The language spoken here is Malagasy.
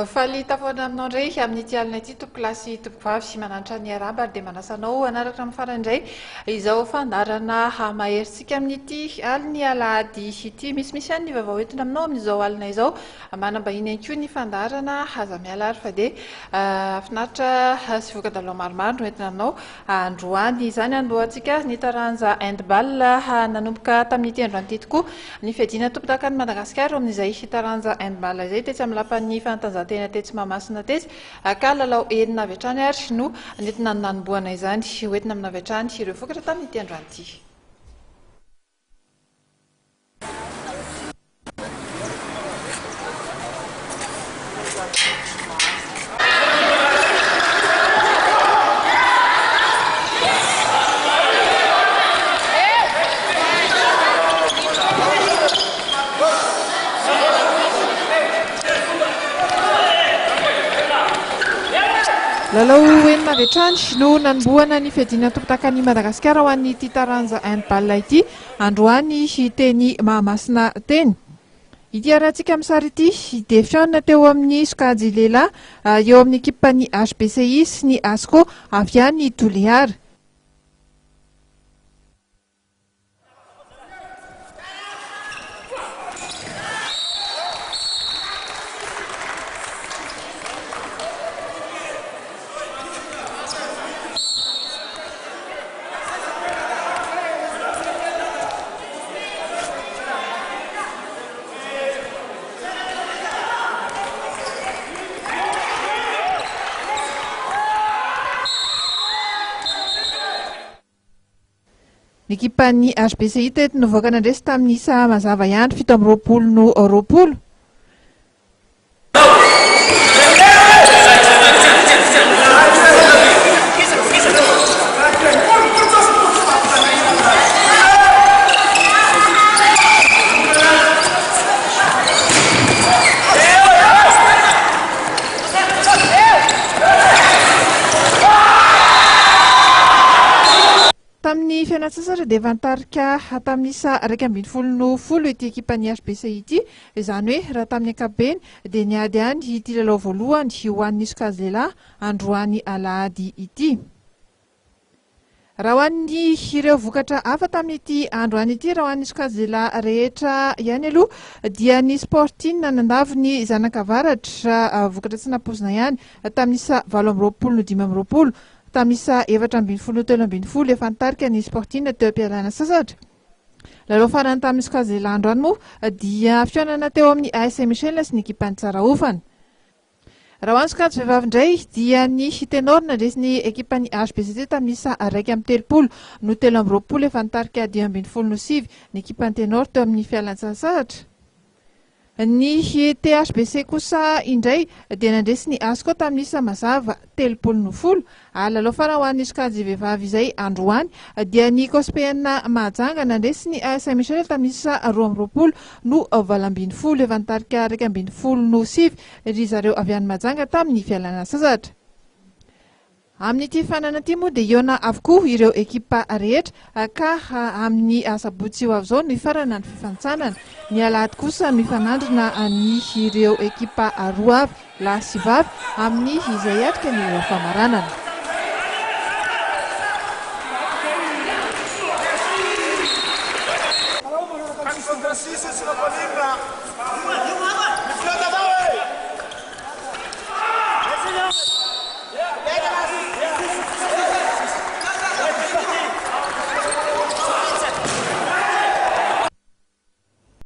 Falita foana aminao indray amin'ity alina ity tompolasy tompovavy sy mananatra ny araba ary dia manasanao anaraka amin'ny farandray izao fandarana maherisika amin'ity aliny alahady ity misy ihany ny vaovao entina aminao amin'izao alina izao manambahiny ihany koa ny fandarana aza miala ary fa dia finaritra sy voka-dalao maromaro no entina aminao androany izany andohantsika ny taranja handball nanomboka tamin'ity androany ity tokoa ny fiadiana tompo-dakan'i Madagasikara amin'izay taranja handball izay tetsy amin'ny lapan'ny fanatanjahantena tetsy Mahamasina tetsy ka lalao enina avy hatrany ary no nentina nanomboana izany hoentina amina avy hatrany ireo vokatra tamin'ity androany ity. Lalao enina avy hatrany no nanomboana ny fiadiana tompo-dakan'i Madagasikara ho an'ny ity taranja handball ity androany teny Mahamasina teny. Ity arantsika amin'ny sary ity dia fihaonana teo amin'ny sokajy lehilahy eo amin'ny ekipan'ny HBCI sy ny ASCO avy any Toliara. Ny ekipan'ny HBCI teto nivoaka nandresy tamin'ny isa mazava ihany 7-20. Tamin'ny fiainatsasatra dia vantarika tamin'ny isa 2-10 ity ekipan'ny HBCI ity izany hoe raha tamin'ny ankapobeny dia niady ihany ity lalao voalohany ho an'ny sokajy lehilahy androany alahady ity. Raha ho an'ny ireo vokatra hafa tamin'ity androany ity raha ho an'ny sokajy lehilahy rehetra ihany aloha dia ny sportina nandavy ny zanakavaratra vokatra tsy nampozina ihany tamin'ny isa 7-20 tamin'ny isa 4-13 efa nitarika ny sportina teo am-pialana sasatra. Lalao farany tamin'ny sokajy lehilahy androany moa dia fihaonana teo amin'ny AS Michel sy ny ekipan'ny Tsarahofana. Raha ho an'ny sokajy vehivavy indray dia ny ténor nandresy ny ekipan'ny HBCT tamin'ny isa 1-30 no 3-20 efa nitarika 2-7 ny ekipan'ny ténor teo amin'ny fialan-tsasatra. Ny THBC kosa indray dia nandresy ny ASCO tamin'ny isa mazava 30 lalao farany ho an'ny sokajy vehivavy izay androany dia ny COSPN Mahajanga nandresy ny AS Michel tamin'ny isa 20 no 20 efa nitarika 2-7 ry zareo avy any Mahajanga tamin'ny fialana sasatra. Amin'ity fanana ity moa dia iona avokoa ireo ekipa rehetra ka amin'ny sabotsy ho avy izao ny farana ny fifanitsanana. Ny alahady kosa no ifanandrina ny ireo ekipa roa avy lahy sy vavy amin'ny izay atrika ny ireo famaranana.